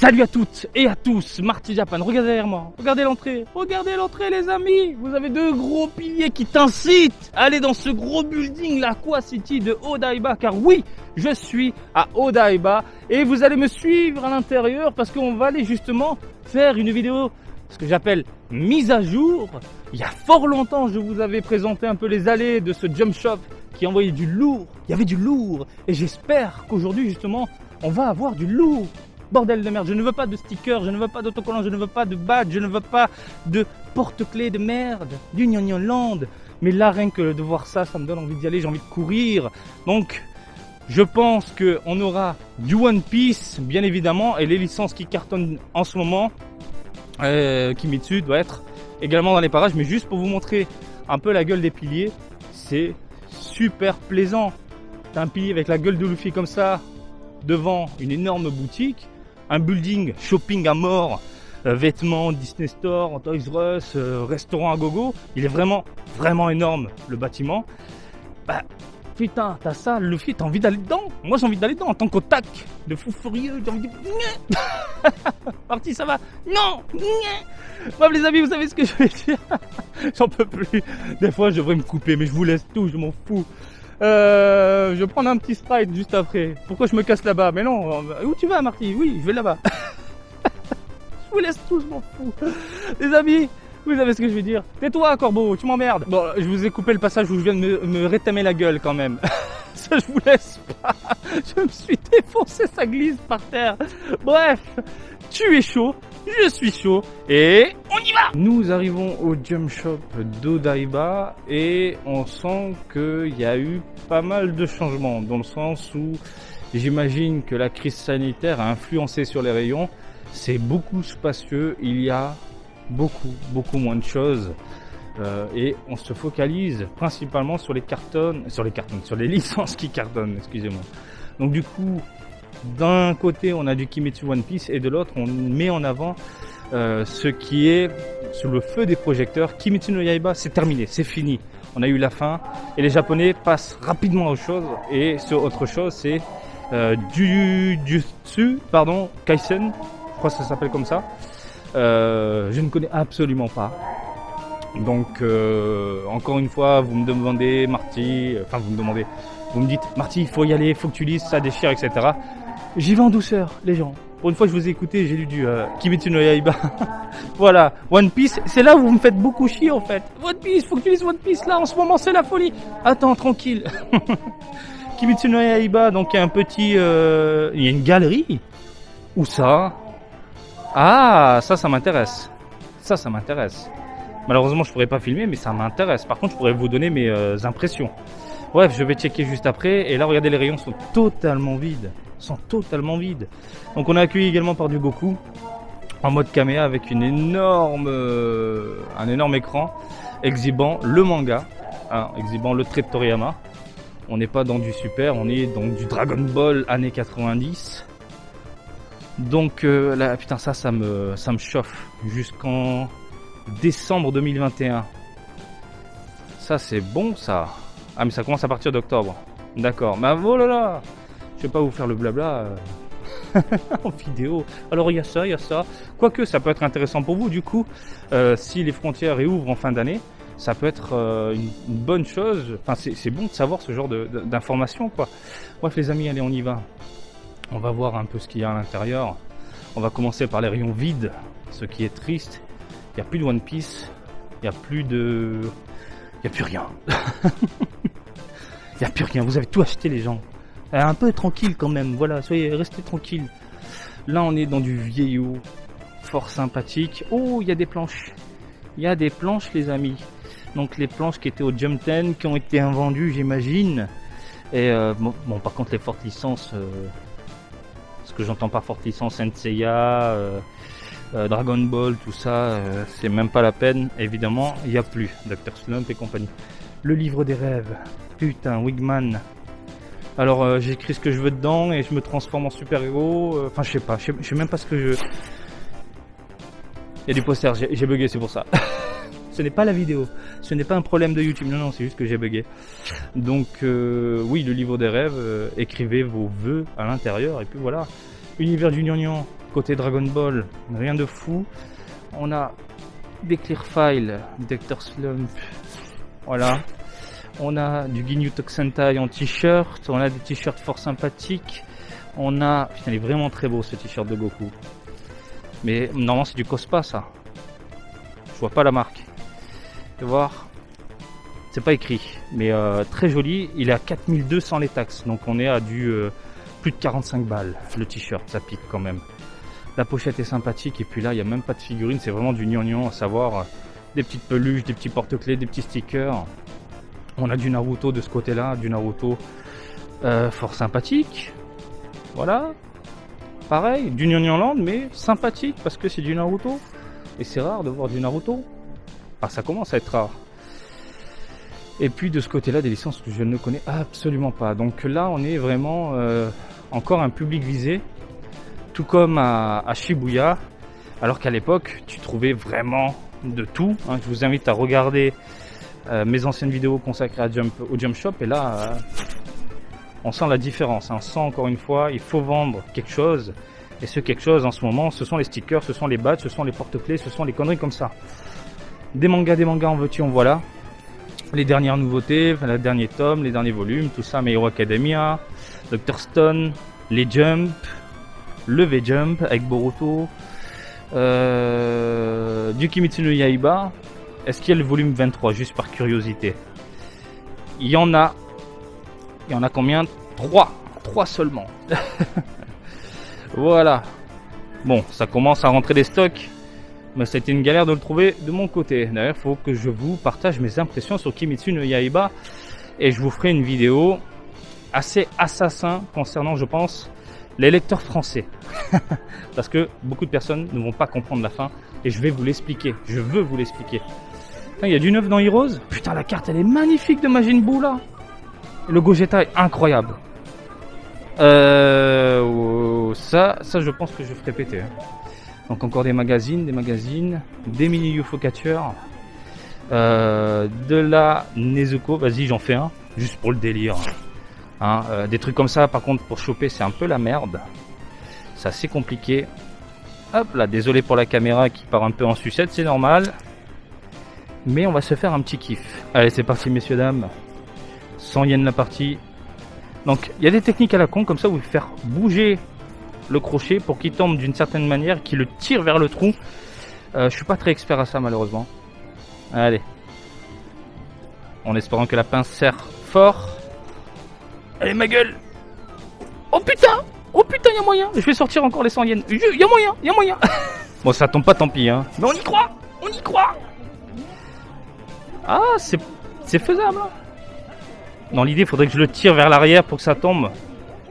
Salut à toutes et à tous, Marty Japan, regardez derrière moi, regardez l'entrée les amis. Vous avez deux gros piliers qui t'incitent à aller dans ce gros building, l'Aqua City de Odaiba, car oui, je suis à Odaiba et vous allez me suivre à l'intérieur parce qu'on va aller justement faire une vidéo, ce que j'appelle mise à jour. Il y a fort longtemps, je vous avais présenté un peu les allées de ce jump shop qui envoyait du lourd, il y avait du lourd et j'espère qu'aujourd'hui justement, on va avoir du lourd. Bordel de merde, je ne veux pas de stickers, je ne veux pas d'autocollants, je ne veux pas de badge, je ne veux pas de porte-clés de merde, du Gnagnon Land. Mais là, rien que de voir ça, ça me donne envie d'y aller, j'ai envie de courir. Donc, je pense qu'on aura du One Piece, bien évidemment, et les licences qui cartonnent en ce moment, Kimetsu doit être également dans les parages, mais juste pour vous montrer un peu la gueule des piliers, c'est super plaisant. T'as un pilier avec la gueule de Luffy comme ça, devant une énorme boutique, un building shopping à mort, vêtements, Disney Store, Toys R Us, restaurant à gogo. Il est vraiment énorme le bâtiment. Bah putain, t'as ça, Luffy, t'as envie d'aller dedans. Moi j'ai envie d'aller dedans en tant qu'otak de fou furieux, j'ai envie de... Marty, ça va? Non. Bref les amis, vous savez ce que je vais dire. J'en peux plus. Des fois je devrais me couper, mais je vous laisse tout, je m'en fous. Je vais prendre un petit Sprite juste après. Pourquoi je me casse là-bas? Mais non, où tu vas Marty? Oui, je vais là-bas. Je vous laisse tous, je m'en fous. Les amis, vous savez ce que je veux dire. Tais-toi Corbeau, tu m'emmerdes. Bon, je vous ai coupé le passage où je viens de me rétamer la gueule quand même. Ça je vous laisse pas. Je me suis défoncé, ça glisse par terre. Bref, tu es chaud, je suis chaud et on y va. Nous arrivons au Jump Shop d'Odaiba et on sent qu'il y a eu pas mal de changements dans le sens où j'imagine que la crise sanitaire a influencé sur les rayons. C'est beaucoup spacieux, il y a beaucoup moins de choses et on se focalise principalement sur les licences qui cartonnent, excusez-moi. Donc du coup, d'un côté on a du Kimetsu One Piece et de l'autre on met en avant ce qui est sous le feu des projecteurs. Kimetsu no Yaiba, c'est terminé, c'est fini. On a eu la fin et les Japonais passent rapidement à autre chose. Et ce autre chose, c'est Jujutsu Kaisen, je crois que ça s'appelle comme ça. Je ne connais absolument pas. Donc encore une fois, vous me demandez Marty, vous me dites Marty, il faut y aller, il faut que tu lises, ça déchire, etc. J'y vais en douceur, les gens. Pour une fois, je vous ai écouté, j'ai lu du Kimetsu no Yaiba. Voilà, One Piece, c'est là où vous me faites beaucoup chier en fait. One Piece, faut que tu lises One Piece là, en ce moment c'est la folie. Attends, tranquille. Kimetsu no Yaiba, donc il y a un petit... il y a une galerie. Où ça? Ah, ça m'intéresse. Ça m'intéresse. Malheureusement, je pourrais pas filmer, mais ça m'intéresse. Par contre, je pourrais vous donner mes impressions. Bref, je vais checker juste après. Et là, regardez, les rayons sont totalement vides. Donc on est accueilli également par du Goku en mode caméra avec un énorme écran exhibant le manga, exhibant le trait de Toriyama. On n'est pas dans du super, on est dans du Dragon Ball années 90. Donc là, putain, ça me chauffe jusqu'en décembre 2021. Ça c'est bon ça. Ah mais ça commence à partir d'octobre. D'accord. Mais oh là là, je vais pas vous faire le blabla en vidéo. Alors il y a ça. Quoique ça peut être intéressant pour vous du coup. Si les frontières réouvrent en fin d'année, ça peut être une bonne chose. Enfin c'est bon de savoir ce genre d'informations quoi. Bref les amis, allez on y va. On va voir un peu ce qu'il y a à l'intérieur. On va commencer par les rayons vides, ce qui est triste. Il n'y a plus de One Piece. Il n'y a plus rien. Il n'y a plus rien. Vous avez tout acheté les gens. Un peu tranquille quand même. Voilà, restez tranquille. Là on est dans du vieillot. Fort sympathique. Oh, il y a des planches. Il y a des planches les amis. Donc les planches qui étaient au Jump 10, qui ont été invendues j'imagine. Et bon par contre les fortes licences... ce que j'entends par forte licence, Senseiya, Dragon Ball, tout ça, c'est même pas la peine, évidemment, il n'y a plus, Dr. Slump et compagnie. Le livre des rêves, putain, Wigman. Alors j'écris ce que je veux dedans et je me transforme en super-héros, enfin je sais même pas ce que je... Il y a du poster, j'ai bugué, c'est pour ça. Ce n'est pas la vidéo, ce n'est pas un problème de YouTube, non, c'est juste que j'ai bugué. Donc oui, le livre des rêves, écrivez vos vœux à l'intérieur, et puis voilà. Univers du Gnagnon, Côté Dragon Ball, rien de fou. On a des clear files, Dr. Slump, voilà. On a du Ginyu Tokusentai en t-shirt, on a des t-shirts fort sympathiques. On a, putain, il est vraiment très beau ce t-shirt de Goku. Mais normalement c'est du Cospa ça. Je vois pas la marque. Tu vas voir, c'est pas écrit, mais très joli. Il est à 4200 les taxes, donc on est à du plus de 45 balles le t-shirt, ça pique quand même. La pochette est sympathique et puis là il n'y a même pas de figurine, c'est vraiment du gnangnan, à savoir des petites peluches, des petits porte-clés, des petits stickers. On a du Naruto de ce côté-là, du Naruto fort sympathique. Voilà, pareil, du Gnangnan Land mais sympathique parce que c'est du Naruto. Et c'est rare de voir du Naruto. Ah, ça commence à être rare. Et puis de ce côté-là, des licences que je ne connais absolument pas. Donc là, on est vraiment encore un public visé. Tout comme à Shibuya. Alors qu'à l'époque, tu trouvais vraiment de tout. Hein. Je vous invite à regarder mes anciennes vidéos consacrées au Jump Shop. Et là, on sent la différence. Hein. On sent encore une fois, il faut vendre quelque chose. Et ce quelque chose en ce moment, ce sont les stickers, ce sont les badges, ce sont les porte-clés, ce sont les conneries comme ça. Des mangas en veux-tu, en voilà. Les dernières nouveautés, le dernier tome, les derniers volumes, tout ça, My Hero Academia, Dr. Stone, les Jump, le V-Jump avec Boruto, du Kimetsu no Yaiba. Est-ce qu'il y a le volume 23, juste par curiosité? Il y en a combien? 3 seulement. Voilà. Bon, ça commence à rentrer des stocks. Mais c'était une galère de le trouver de mon côté. D'ailleurs, il faut que je vous partage mes impressions sur Kimetsu no Yaiba. Et je vous ferai une vidéo assez assassin concernant, je pense, les lecteurs français. Parce que beaucoup de personnes ne vont pas comprendre la fin. Et je vais vous l'expliquer. Je veux vous l'expliquer. Il y a du neuf dans Heroes. Putain, la carte, elle est magnifique de Majin Buu, là. Le Gogeta est incroyable. Ça, je pense que je ferai péter. Donc encore des magazines, des mini UFO catcheurs, de la Nezuko, vas-y j'en fais un, juste pour le délire. Hein, des trucs comme ça, par contre pour choper c'est un peu la merde. C'est assez compliqué. Hop là, désolé pour la caméra qui part un peu en sucette, c'est normal. Mais on va se faire un petit kiff. Allez c'est parti messieurs dames. 100 yens la partie. Donc il y a des techniques à la con comme ça, vous faire bouger le crochet pour qu'il tombe d'une certaine manière, qu'il le tire vers le trou. Je suis pas très expert à ça malheureusement. Allez. En espérant que la pince serre fort. Allez ma gueule. Oh putain, y a moyen. Je vais sortir encore les 100 yens. Y a moyen. Bon ça tombe pas, tant pis hein. Mais on y croit. Ah c'est faisable hein. Dans l'idée, il faudrait que je le tire vers l'arrière pour que ça tombe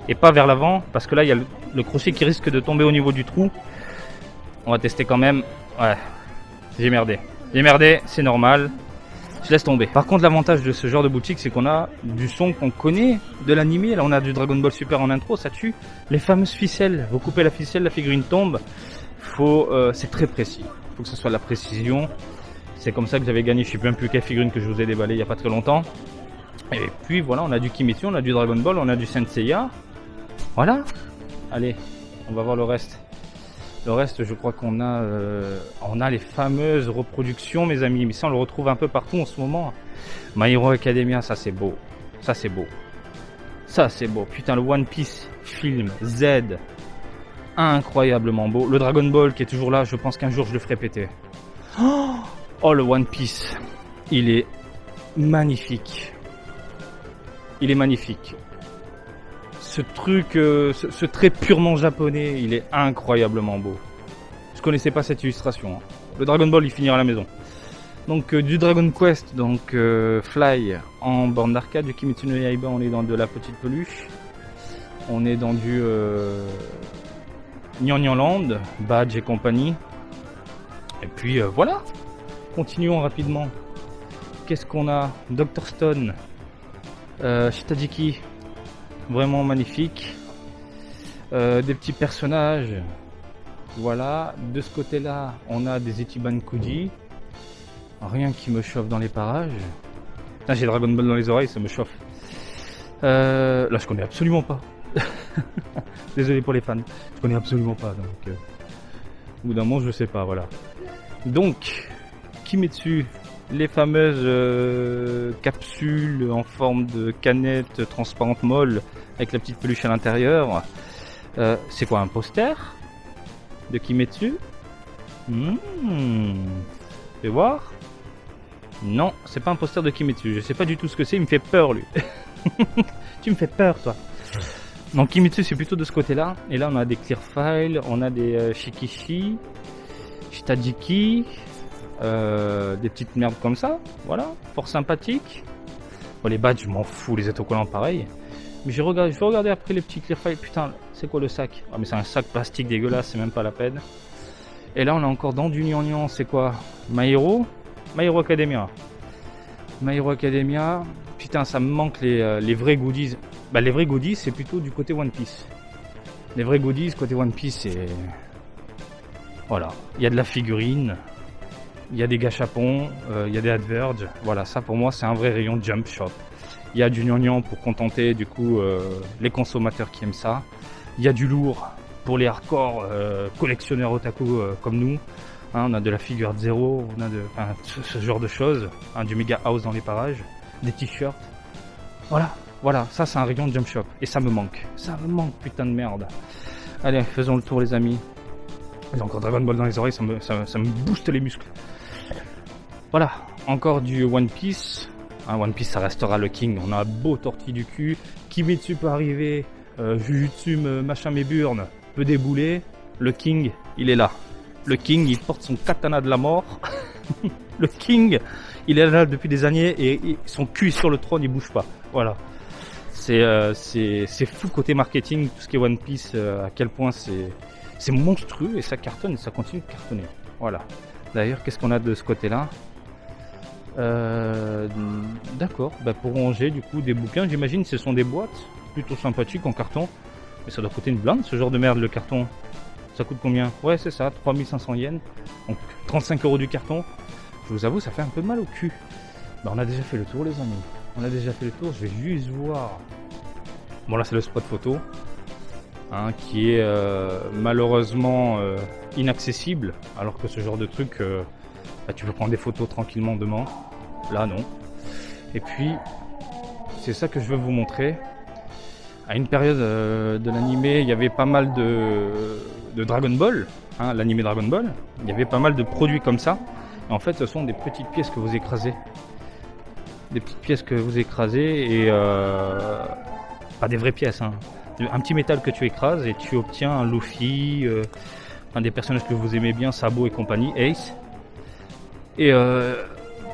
et pas vers l'avant, parce que là, il y a le crochet qui risque de tomber au niveau du trou. On va tester quand même. Ouais, j'ai merdé, c'est normal. Je laisse tomber. Par contre, l'avantage de ce genre de boutique, c'est qu'on a du son qu'on connaît de l'animé. Là, on a du Dragon Ball Super en intro, ça tue. Les fameuses ficelles. Vous coupez la ficelle, la figurine tombe. C'est très précis. Il faut que ce soit de la précision. C'est comme ça que j'avais gagné, je sais même plus quelle figurine que je vous ai déballé il y a pas très longtemps. Et puis voilà, on a du Kimetsu, on a du Dragon Ball, on a du Senseiya. Voilà. Allez, on va voir le reste. Le reste, je crois qu'on a les fameuses reproductions, mes amis. Mais ça, on le retrouve un peu partout en ce moment. My Hero Academia, ça c'est beau. Ça c'est beau. Putain, le One Piece film Z, incroyablement beau. Le Dragon Ball qui est toujours là, je pense qu'un jour je le ferai péter. Oh, le One Piece, il est magnifique. Ce truc, ce trait purement japonais, il est incroyablement beau. Je connaissais pas cette illustration. Hein. Le Dragon Ball, il finira à la maison. Donc du Dragon Quest, donc Fly en borne d'arcade, du Kimetsu no Yaiba, on est dans de la petite peluche. On est dans du Gnangnan Land, Badge et compagnie. Et puis voilà. Continuons rapidement. Qu'est-ce qu'on a? Dr. Stone. Shitadiki, vraiment magnifique. Des petits personnages. Voilà. De ce côté-là, on a des Ichiban Kuji. Rien qui me chauffe dans les parages. Putain, j'ai Dragon Ball dans les oreilles, ça me chauffe. Là, je connais absolument pas. Désolé pour les fans, je connais absolument pas. Donc, au bout d'un moment, je sais pas, voilà. Donc, Kimetsu, les fameuses capsules en forme de canette transparente molle avec la petite peluche à l'intérieur. C'est quoi, un poster de Kimetsu? Fais voir. Non, c'est pas un poster de Kimetsu. Je sais pas du tout ce que c'est, il me fait peur lui. Tu me fais peur toi. Donc Kimetsu c'est plutôt de ce côté-là. Et là on a des clear files, on a des shikishi, shitajiki, des petites merdes comme ça. Voilà, fort sympathique. Bon, les badges je m'en fous, les autocollants pareil. Mais je vais regarder après les petits clear files. Putain, c'est quoi le sac? Ah mais c'est un sac plastique dégueulasse, c'est même pas la peine. Et là on est encore dans du gnangnan, c'est quoi? My Hero Academia. My Hero Academia. Putain, ça me manque les vrais goodies. Bah, les vrais goodies, c'est plutôt du côté One Piece. Les vrais goodies, côté One Piece, c'est... Voilà. Il y a de la figurine, il y a des gâchapons, il y a des adverges. Voilà, ça pour moi, c'est un vrai rayon Jump Shop. Il y a du gnangnan pour contenter, du coup, les consommateurs qui aiment ça. Il y a du lourd pour les hardcore collectionneurs otaku comme nous. Hein, on a de la figure de zéro, on a ce genre de choses, hein, du méga house dans les parages, des t-shirts. Voilà, ça c'est un rayon de Jump Shop. Et ça me manque, putain de merde. Allez, faisons le tour les amis. J'ai encore Dragon Ball dans les oreilles, ça me booste les muscles. Voilà, encore du One Piece. Hein, One Piece ça restera le king, on a un beau tortille du cul. Kimetsu peut arriver, Jujutsu machin mes burnes peut débouler. Le king, il est là. Le king, il porte son katana de la mort. Le king, il est là depuis des années et son cul est sur le trône, il bouge pas. Voilà. C'est fou côté marketing, tout ce qui est One Piece, à quel point c'est monstrueux et ça cartonne et ça continue de cartonner. Voilà. D'ailleurs, qu'est-ce qu'on a de ce côté-là? D'accord. Bah, pour ranger du coup des bouquins, j'imagine ce sont des boîtes plutôt sympathiques en carton. Mais ça doit coûter une blinde ce genre de merde le carton. Ça coûte combien? Ouais, c'est ça, 3500 yens. Donc 35 € du carton. Je vous avoue, ça fait un peu mal au cul. Bah, on a déjà fait le tour, les amis. On a déjà fait le tour. Je vais juste voir. Bon, là, c'est le spot photo. Hein, qui est malheureusement inaccessible. Alors que ce genre de truc, bah, tu peux prendre des photos tranquillement demain. Là, non. Et puis, c'est ça que je veux vous montrer. À une période de l'animé, il y avait pas mal de Dragon Ball, hein, l'animé Dragon Ball. Il y avait pas mal de produits comme ça. Et en fait, ce sont des petites pièces que vous écrasez. Des petites pièces que vous écrasez et pas des vraies pièces. Hein. Un petit métal que tu écrases et tu obtiens un Luffy, un des personnages que vous aimez bien, Sabo et compagnie, Ace. Et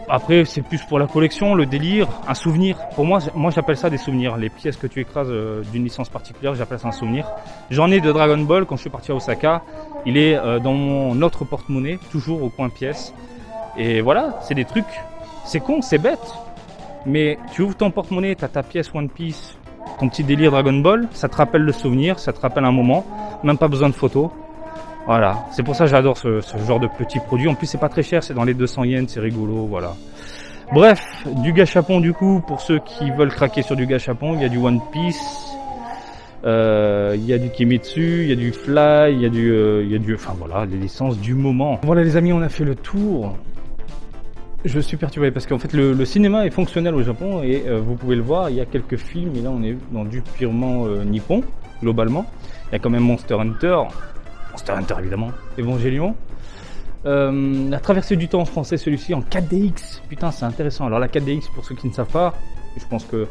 après, c'est plus pour la collection, le délire, un souvenir. Pour moi j'appelle ça des souvenirs. Les pièces que tu écrases d'une licence particulière, j'appelle ça un souvenir. J'en ai de Dragon Ball quand je suis parti à Osaka. Il est dans mon autre porte-monnaie, toujours au coin pièce. Et voilà, c'est des trucs, c'est con, c'est bête. Mais tu ouvres ton porte-monnaie, t'as ta pièce One Piece, ton petit délire Dragon Ball, ça te rappelle le souvenir, ça te rappelle un moment, même pas besoin de photos. Voilà, c'est pour ça que j'adore ce genre de petits produits. En plus, c'est pas très cher, c'est dans les 200 yens, c'est rigolo, voilà. Bref, du gâchapon du coup, pour ceux qui veulent craquer sur du gâchapon, il y a du One Piece, il y a du Kimetsu, il y a du Fly, il y a du, enfin voilà, les licences du moment. Voilà les amis, on a fait le tour. Je suis perturbé parce qu'en fait le cinéma est fonctionnel au Japon et vous pouvez le voir, il y a quelques films et là on est dans du purement nippon, globalement. Il y a quand même Monster Hunter évidemment, Evangelion. La traversée du temps en français, celui-ci en 4DX, putain c'est intéressant. Alors la 4DX pour ceux qui ne savent pas, je pense que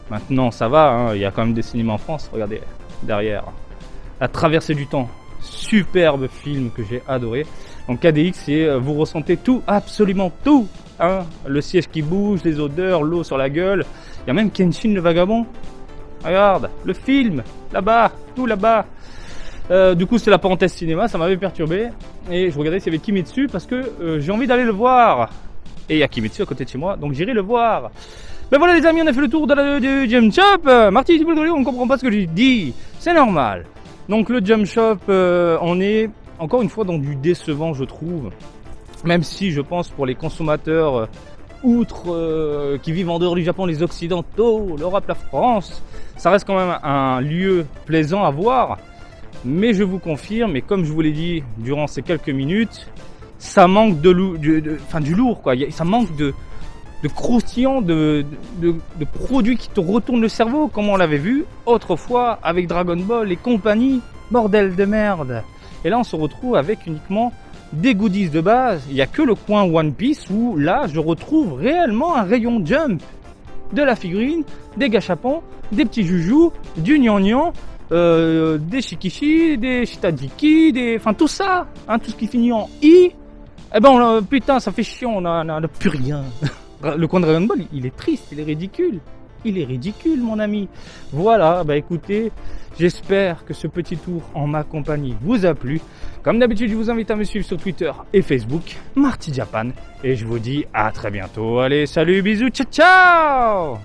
maintenant ça va, hein, il y a quand même des cinémas en France, regardez derrière. La traversée du temps, superbe film que j'ai adoré. En 4DX, c'est vous ressentez tout, absolument tout, hein, le siège qui bouge, les odeurs, l'eau sur la gueule. Il y a même Kenshin le vagabond. Regarde, le film, là-bas, tout là-bas. Du coup, c'est la parenthèse cinéma, ça m'avait perturbé. Et je regardais s'il y avait Kimetsu parce que j'ai envie d'aller le voir. Et il y a Kimetsu à côté de chez moi, donc j'irai le voir. Ben voilà les amis, on a fait le tour du Jump Shop. Marty, on comprend pas ce que j'ai dit. C'est normal. Donc le Jump Shop, on est encore une fois dans du décevant, je trouve. Même si je pense pour les consommateurs outre qui vivent en dehors du Japon, les Occidentaux, l'Europe, la France, ça reste quand même un lieu plaisant à voir. Mais je vous confirme, et comme je vous l'ai dit durant ces quelques minutes, ça manque du lourd, quoi. Ça manque de croustillant, de produits qui te retournent le cerveau, comme on l'avait vu autrefois avec Dragon Ball et compagnie. Bordel de merde. Et là, on se retrouve avec uniquement des goodies de base. Il n'y a que le coin One Piece où là, je retrouve réellement un rayon Jump. De la figurine, des gâchapons, des petits joujoux, du gnangnan, des shikishi, des shitadiki, enfin tout ça, hein, tout ce qui finit en i. Eh ben, putain, ça fait chiant, on n'a plus rien. Le coin de Dragon Ball, il est triste, il est ridicule. Il est ridicule, mon ami. Voilà, bah écoutez, j'espère que ce petit tour en ma compagnie vous a plu. Comme d'habitude, je vous invite à me suivre sur Twitter et Facebook, Marty Japan. Et je vous dis à très bientôt. Allez, salut, bisous, ciao, ciao!